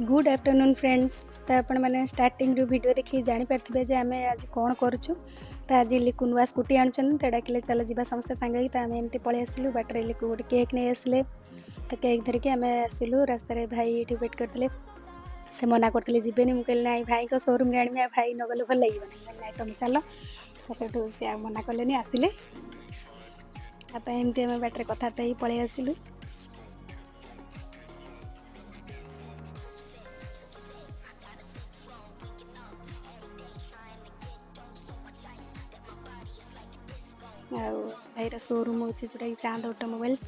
Good afternoon friends. तो आपण मैंने स्टार्टिंग वीडियो देखिए जानीपारे जे आम आज कौन करूँ। तो आज लिकु नुआ स्कूटी आणुन तो डाकिले चल जा समस्ते सांग तो आम एमती पलि आसलु बाटर लिकु गोटे केक नहीं आसिले तो केक धरिकी आम आसलु रास्तार भाई ये वेट करते से मना करते जीवेनि मुझे ना भाई को शोरूम में आनी भाई न गले भल लगे ना तुम चल तो से मना कले आसिले तो एमती आम बाटर कथबार्ता ही पलि आसलु। भाईर शोरूम अच्छे जोटा कि चांद ऑटोमोबाइल्स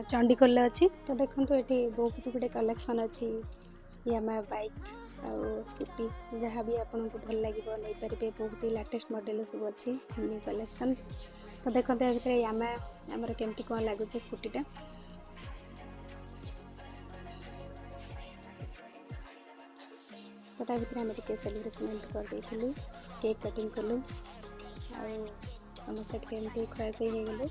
चंडीखोल अच्छी। तो देखो ये बहुत गुटे कलेक्शन अच्छी यामा बाइक आउ स्कूटी जहाँ भी आपको भल लगे नहीं पारे बहुत ही लेटेस्ट मॉडल सब अच्छी न्यू कलेक्शन। तो देखो ये यामा आमर केमती कौन लगुच स्कूटीटा। तो भर आम टे सेलिब्रेसन कर केक कटिंग कलु समस्त टे खुआई हो गले।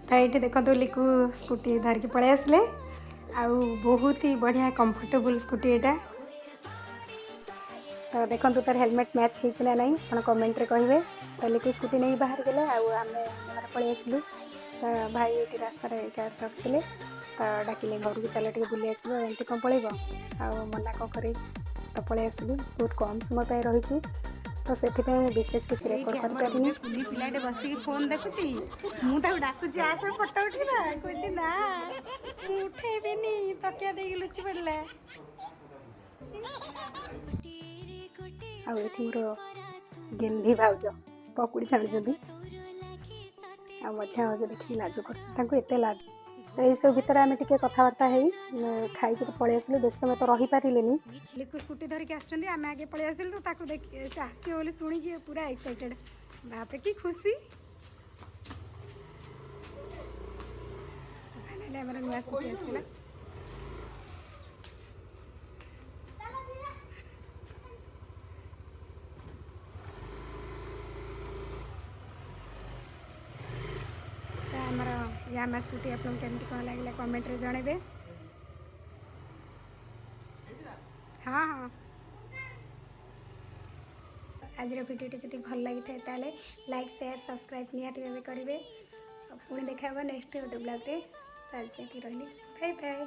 तो ये देखो लिकु स्कूटी धरिकी पलि आसले आउ बहुत ही बढ़िया कंफर्टेबल स्कूटी एटा। तो देखो तार हेलमेट मैच होना ना आप कमेंट रे कहे। तो लिकु स्कूटी नहीं बाहर गले आम पलि आसलु। तो भाई ये रास्तार रखते तो डाकिले घर को चल बुले आसलु एमती कौन पलैब मना कौन कर तो पलि आसलु बहुत कम समय रही। तो से विशेष किसी रेकर्ड कर पारिनी। पिलाटे बसिकी फोन देखुची मुझे डाकुची आसे फोटो उठा कह ना उठेबी तकिया दे लुचि पड़ा। आठ मोर गेन्धी भाउज पकुड़ी छाणुंट आ मझा मझा देखिए लाज कर लाज। तो ये सब भितर आम टे कथबार्ता खाई तो पलि आसलु बेस समय तो रही पारे। लिकु स्कूटी धरिकी आगे आगे पलि आसिलु ताकू देखिए से आसो बोली शुणिकी पूरा एक्साइटेड बापरे की खुशी। फाइनाली आमर नुआ स्कूटी आसला। तो आमर यामा स्कूटी आपको केमती कौन लगे कमेंट रे जणेबे। हाँ हाँ आज भिडियो जब भल लगी था लाइक शेयर सब्सक्राइब निहाती भाव करेंगे। पुणी देखा नेक्स्ट गोटे ब्लॉग रे। आज रही बाय बाय।